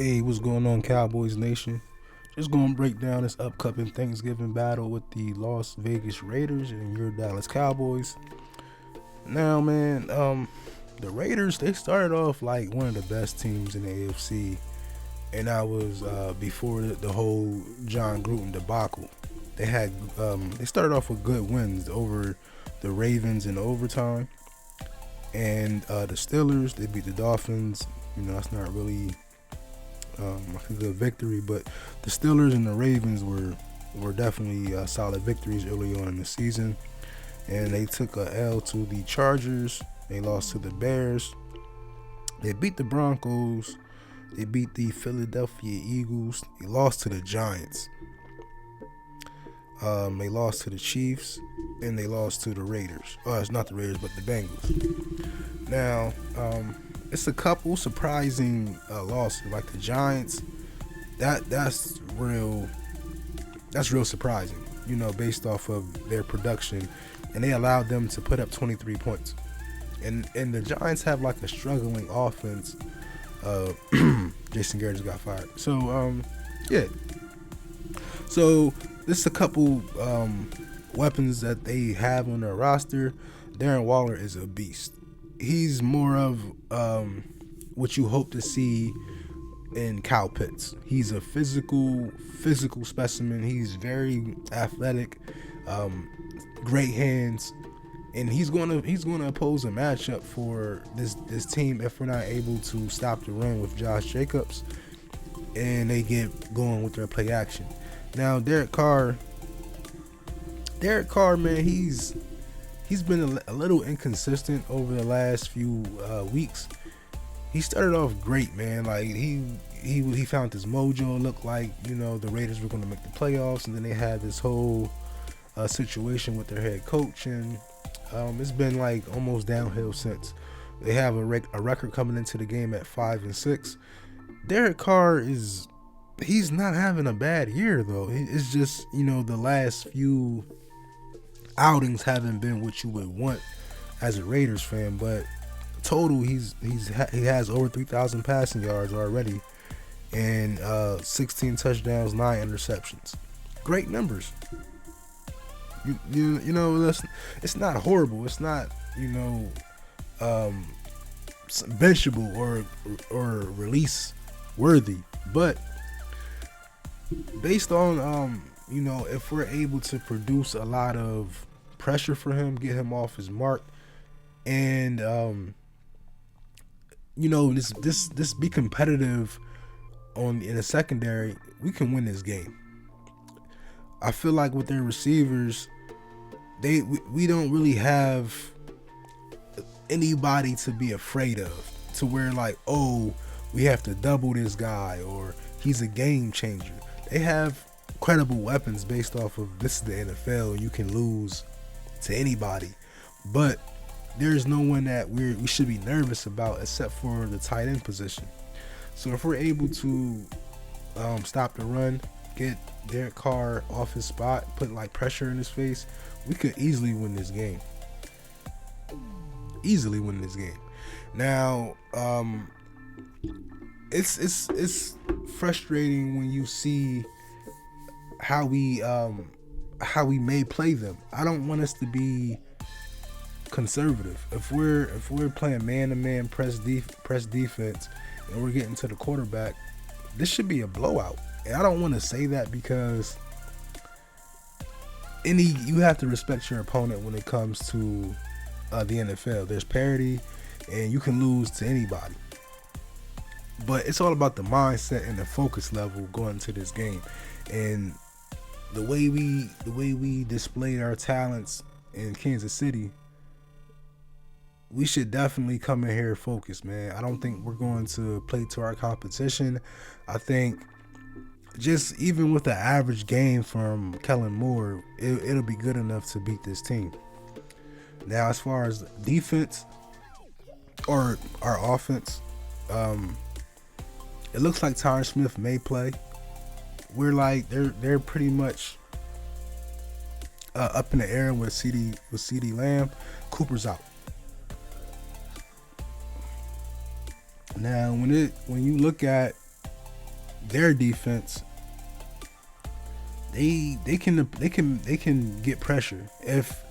Hey, what's going on, Cowboys Nation? Just gonna break down this upcoming Thanksgiving battle with the Las Vegas Raiders and your Dallas Cowboys. Now, man, the Raiders, they started off like one of the best teams in the AFC, and that was before the whole John Gruden debacle. They started off with good wins over the Ravens in overtime, and the Steelers. They beat the Dolphins. That's not really like a good victory, but the Steelers and the Ravens were definitely solid victories early on in the season. And they took a L to the Chargers. They lost to the Bears. They beat the Broncos. They beat the Philadelphia Eagles. They lost to the Giants. They lost to the Chiefs, and they lost to the Raiders. Oh, it's not the Raiders, but the Bengals. Now, it's a couple surprising losses, like the Giants. That's real. That's real surprising. Based off of their production, and they allowed them to put up 23 points. And the Giants have like a struggling offense. Jason Garrett just got fired. So yeah. So this is a couple weapons that they have on their roster. Darren Waller is a beast. He's more of what you hope to see in Kyle Pitts. He's a physical specimen. He's very athletic, great hands, and he's going to oppose a matchup for this team if we're not able to stop the run with Josh Jacobs, and they get going with their play action. Now Derek Carr, man, he's been a little inconsistent over the last few weeks. He started off great, man. Like he found his mojo. It looked like the Raiders were going to make the playoffs, and then they had this whole situation with their head coach, and it's been like almost downhill since. They have a record coming into the game at 5-6. Derek Carr he's not having a bad year though. It's just the last few outings haven't been what you would want as a Raiders fan, but total he has over 3,000 passing yards already, and 16 touchdowns, 9 interceptions. Great numbers. It's not horrible. It's not benchable or release worthy, but based on if we're able to produce a lot of pressure for him, get him off his mark, and this be competitive in the secondary, we can win this game. I feel like with their receivers, we don't really have anybody to be afraid of, to where like, oh, we have to double this guy or he's a game changer. They have credible weapons based off of this is the NFL. You can lose to anybody, but there's no one that we should be nervous about except for the tight end position. So if we're able to stop the run, get Derek Carr off his spot, put like pressure in his face, we could easily win this game. Now, it's frustrating when you see how we may play them. I don't want us to be conservative. If we're playing man-to-man press defense and we're getting to the quarterback, this should be a blowout. And I don't want to say that because you have to respect your opponent when it comes to the NFL. There's parity, and you can lose to anybody. But it's all about the mindset and the focus level going into this game, and the way we displayed our talents in Kansas City. We should definitely come in here focused, man. I don't think we're going to play to our competition. I think just even with the average game from Kellen Moore, it'll be good enough to beat this team. Now, as far as defense or our offense, it looks like Tyron Smith may play. We're like they're pretty much up in the air with CeeDee Lamb. Cooper's out. Now, when you look at their defense, they can get pressure. If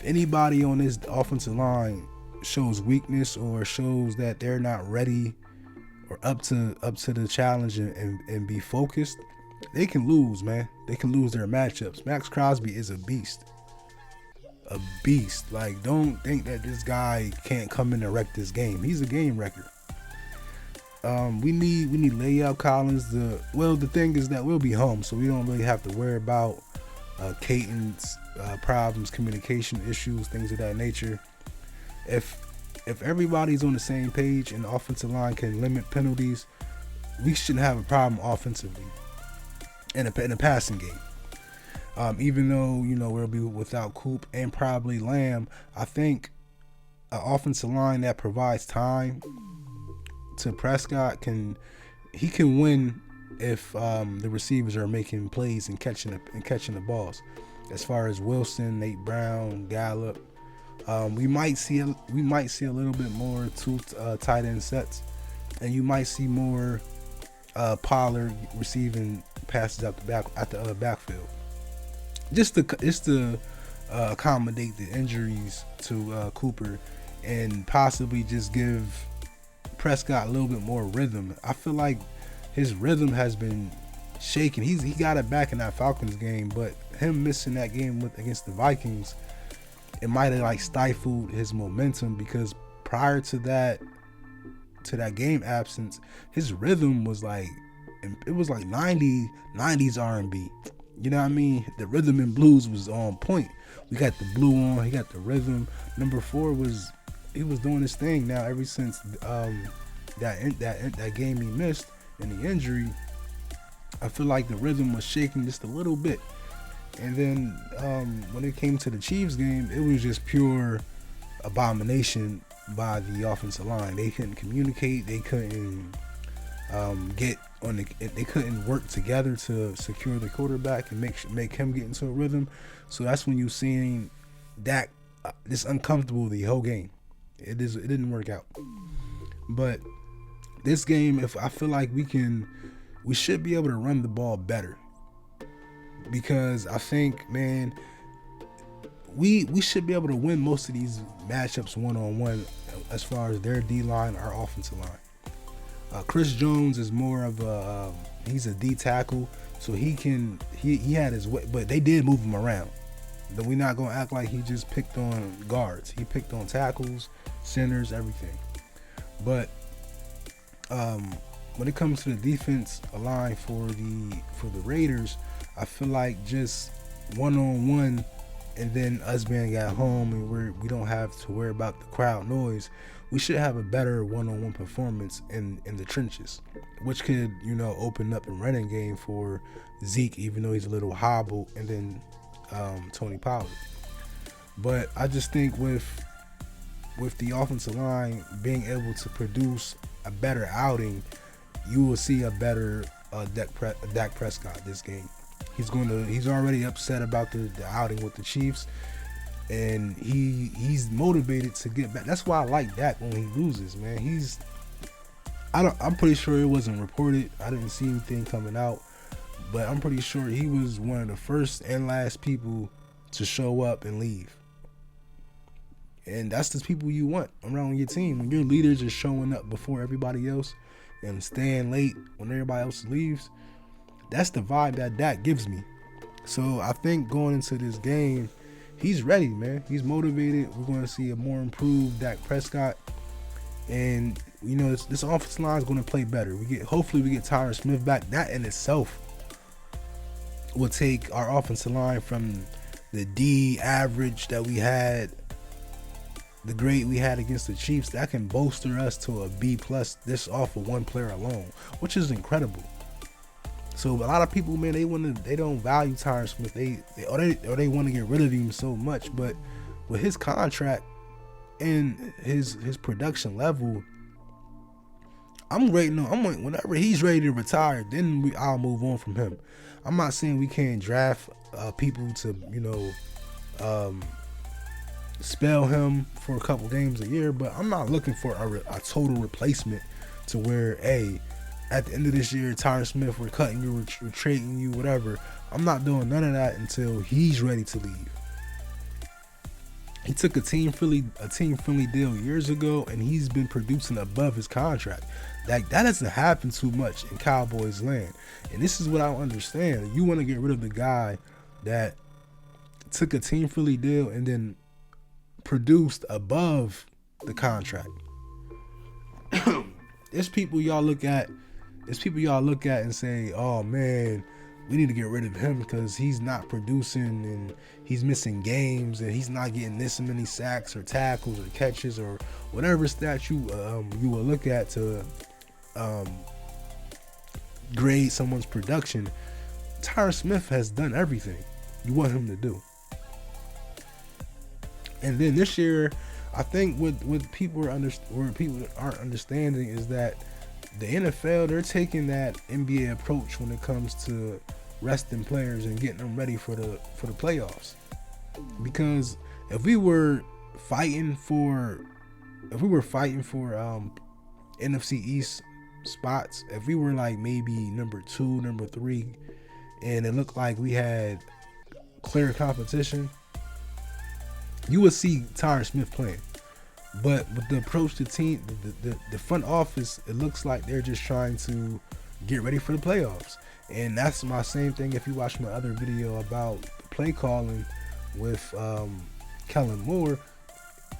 anybody on this offensive line shows weakness or shows that they're not ready or up to the challenge and be focused, they can lose, man. They can lose their matchups. Max Crosby is a beast. A beast. Like, don't think that this guy can't come in and wreck this game. He's a game wrecker. We need Layout Collins. The thing is that we'll be home, so we don't really have to worry about Caton's problems, communication issues, things of that nature. If everybody's on the same page and the offensive line can limit penalties, we shouldn't have a problem offensively in a passing game. Even though we'll be without Coop and probably Lamb, I think an offensive line that provides time to Prescott can win if the receivers are making plays and catching the balls. As far as Wilson, Nate Brown, Gallup, we might see a little bit more two tight end sets, and you might see more Pollard receiving passes out the backfield. Just to accommodate the injuries to Cooper and possibly just give Prescott a little bit more rhythm. I feel like his rhythm has been shaken. He got it back in that Falcons game, but him missing that game against the Vikings, it might have stifled his momentum, because prior to that game absence, his rhythm was it was 90s R&B. You know what I mean? The rhythm and blues was on point. We got the blue on, he got the rhythm. Number 4 he was doing his thing. Now ever since that game he missed and the injury, I feel like the rhythm was shaking just a little bit. And then when it came to the Chiefs game, it was just pure abomination by the offensive line. They couldn't communicate. They couldn't they couldn't work together to secure the quarterback and make him get into a rhythm. So that's when you seen Dak just uncomfortable the whole game. It didn't work out. But this game, I feel like we should be able to run the ball better, because I think, man, we should be able to win most of these matchups one-on-one as far as their D-line, our offensive line. Chris Jones is more of he's a D tackle, so he had his way, but they did move him around. But we're not gonna act like he just picked on guards. He picked on tackles, centers, everything. But when it comes to the defense line for the Raiders, I feel like just one-on-one, and then us being at home and we don't have to worry about the crowd noise, we should have a better one-on-one performance in the trenches, which could open up the running game for Zeke, even though he's a little hobbled, and then Tony Pollard. But I just think with the offensive line being able to produce a better outing, you will see a better Dak Prescott this game. He's already upset about the outing with the Chiefs, and he's motivated to get back. That's why I like Dak when he loses, man. I'm pretty sure it wasn't reported. I didn't see anything coming out, but I'm pretty sure he was one of the first and last people to show up and leave. And that's the people you want around your team. When your leaders are showing up before everybody else and staying late when everybody else leaves, that's the vibe that Dak gives me. So I think going into this game, he's ready, man. He's motivated. We're going to see a more improved Dak Prescott. And, this offensive line is going to play better. Hopefully we get Tyron Smith back. That in itself will take our offensive line from the D average that we had, the grade we had against the Chiefs. That can bolster us to a B plus this off of one player alone, which is incredible. So a lot of people, man, they don't value Tyron Smith. They want to get rid of him so much. But with his contract and his production level, whenever he's ready to retire, then I'll move on from him. I'm not saying we can't draft people to spell him for a couple games a year, but I'm not looking for a total replacement to where, hey, at the end of this year, Tyron Smith, we're cutting you, we're trading you, whatever. I'm not doing none of that until he's ready to leave. He took a team friendly deal years ago, and he's been producing above his contract. That doesn't happen too much in Cowboys land. And this is what I don't understand. You want to get rid of the guy that took a team friendly deal and then produced above the contract. There's people y'all look at and say, oh man, we need to get rid of him because he's not producing and he's missing games and he's not getting this many sacks or tackles or catches or whatever stat you will look at to grade someone's production. Tyron Smith has done everything you want him to do. And then this year, I think what people aren't understanding is that the NFL, they're taking that NBA approach when it comes to resting players and getting them ready for the playoffs. Because if we were fighting for NFC East spots, if we were like maybe number 2, number 3, and it looked like we had clear competition, you would see Tyron Smith playing. But with the approach to team, the front office, it looks like they're just trying to get ready for the playoffs. And that's my same thing if you watch my other video about play calling with Kellen Moore.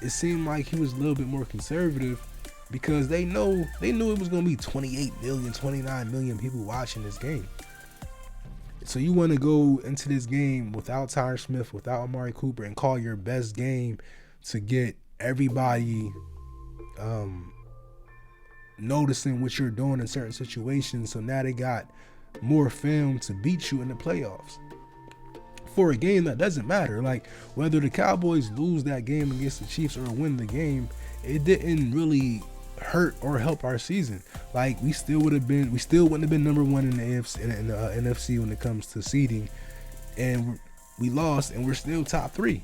It seemed like he was a little bit more conservative because they knew it was going to be 28 million, 29 million people watching this game. So you want to go into this game without Tyron Smith, without Amari Cooper, and call your best game to get everybody noticing what you're doing in certain situations. So now they got more film to beat you in the playoffs for a game that doesn't matter. Like whether the Cowboys lose that game against the Chiefs or win the game, it didn't really hurt or help our season. Like we still wouldn't have been number 1 in the NFC when it comes to seeding, and we lost, and we're still top 3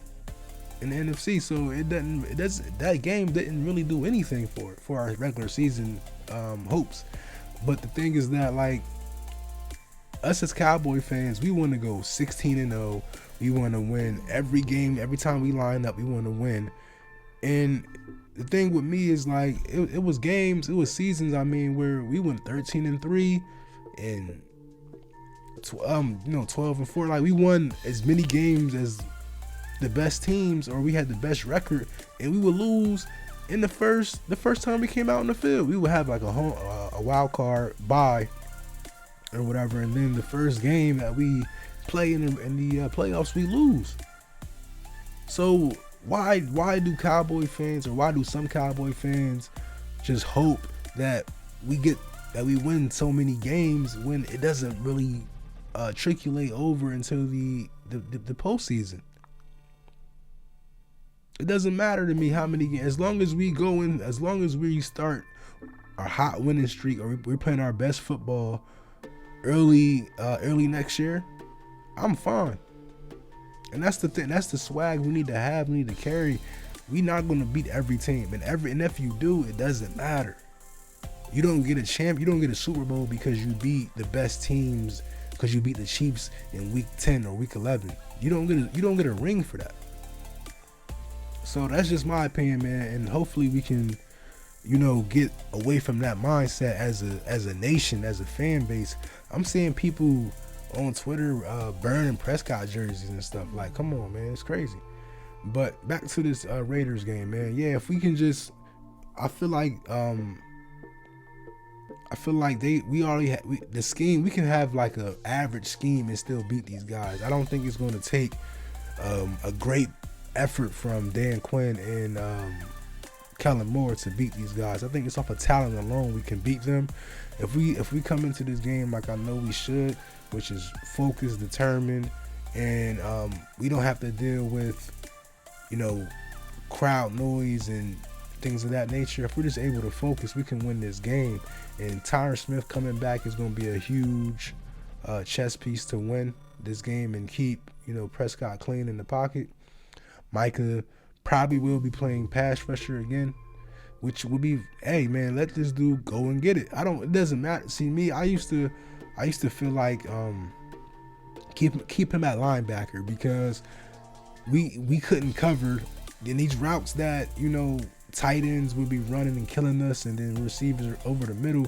in the NFC. So that game didn't really do anything for our regular season hopes. But the thing is that, like, us as Cowboy fans, we want to go 16-0. We want to win every game. Every time we line up, we want to win. And the thing with me is, like, it was games, it was seasons, I mean, where we went 13-3 and 12-4. Like, we won as many games as the best teams, or we had the best record, and we would lose in the first time we came out in the field. We would have like a wild card bye or whatever, and then the first game that we play in the playoffs, we lose. So why do Cowboy fans, or why do some Cowboy fans just hope that we win so many games when it doesn't really triculate over until the postseason? It doesn't matter to me how many games, as long as we go in, as long as we start our hot winning streak, or we're playing our best football early next year, I'm fine. And that's the thing. That's the swag we need to have. We need to carry. We're not going to beat every team, and if you do, it doesn't matter. You don't get a champ. You don't get a Super Bowl because you beat the best teams, because you beat the Chiefs in week 10 or week 11. You don't get a ring for that. So that's just my opinion, man. And hopefully we can, get away from that mindset as a nation, as a fan base. I'm seeing people on Twitter burning Prescott jerseys and stuff. Like, come on, man, it's crazy. But back to this Raiders game, man. Yeah, if we can just, I feel like we already have the scheme. We can have like a average scheme and still beat these guys. I don't think it's going to take a great effort from Dan Quinn and Kellen Moore to beat these guys. I think it's off of talent alone we can beat them. If we come into this game like I know we should, which is focused, determined, and we don't have to deal with crowd noise and things of that nature. If we're just able to focus, we can win this game. And Tyron Smith coming back is going to be a huge chess piece to win this game and keep Prescott clean in the pocket. Micah probably will be playing pass rusher again, which would be, hey man, let this dude go and get it. It doesn't matter. See me, I used to feel like keep him at linebacker because we couldn't cover in these routes that, you know, tight ends would be running and killing us, and then receivers are over the middle.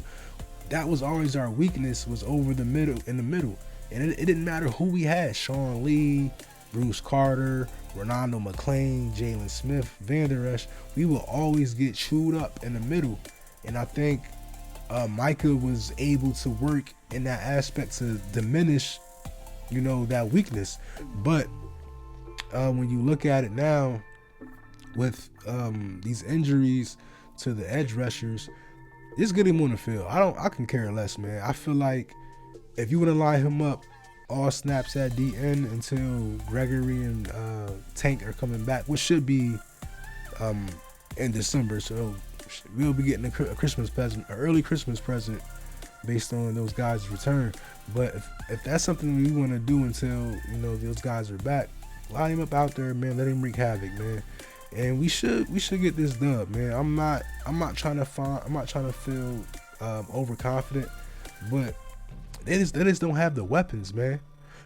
That was always our weakness, was over the middle, in the middle. And it didn't matter who we had, Sean Lee, Bruce Carter, Ronaldo McClain, Jalen Smith, Van Der Esch, we will always get chewed up in the middle. And I think Micah was able to work in that aspect to diminish, you know, that weakness. But when you look at it now with these injuries to the edge rushers, just get him on the field. I can care less, man. I feel like if you want to line him up all snaps at the end until Gregory and Tank are coming back, which should be in December, so we'll be getting a Christmas present, an early Christmas present based on those guys' return. But if that's something we want to do until, you know, those guys are back, line him up out there, man. Let him wreak havoc, man. And we should get this dub, man. I'm not trying to feel overconfident, but they just don't have the weapons, man.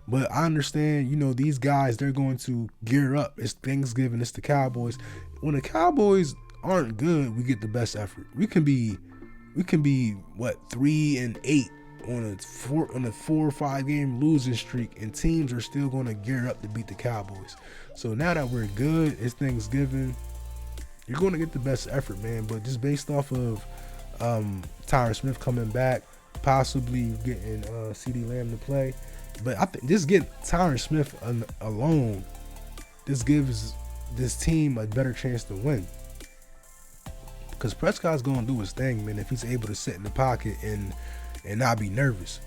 But I understand, you know, these guys, they're going to gear up. It's Thanksgiving, it's the Cowboys. When the Cowboys aren't good, we get the best effort. We can be what, 3-8 on a 4 or 5 game losing streak, and teams are still going to gear up to beat the Cowboys. So now that we're good, it's Thanksgiving, you're going to get the best effort, man. But just based off of Tyron Smith coming back, possibly getting CeeDee Lamb to play, but I think just get Tyron Smith alone, this gives this team a better chance to win. Because Prescott's going to do his thing, man, if he's able to sit in the pocket and not be nervous.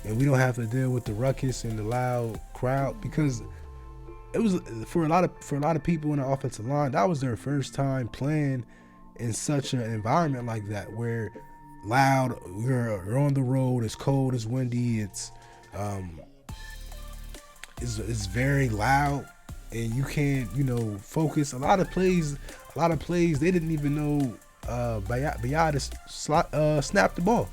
And we don't have to deal with the ruckus and the loud crowd, because it was for a lot of people in the offensive line, that was their first time playing in such an environment like that, where loud, you're on the road, it's cold, it's windy, it's very loud, and you can't, you know, focus. A lot of plays they didn't even know Bayada snapped the ball.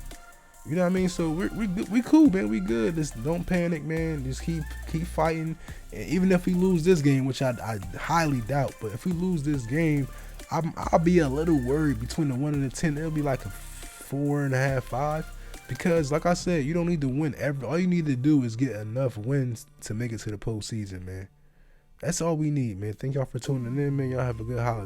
You know what I mean? So we cool, man. We good. Just don't panic, man. Just keep fighting. And even if we lose this game, which I highly doubt, but if we lose this game, I'll be a little worried. Between the 1 and the 10, it'll be like a 4.5, 5. Because like I said, you don't need to win all you need to do is get enough wins to make it to the postseason, man. That's all we need, man. Thank y'all for tuning in, man. Y'all have a good holiday.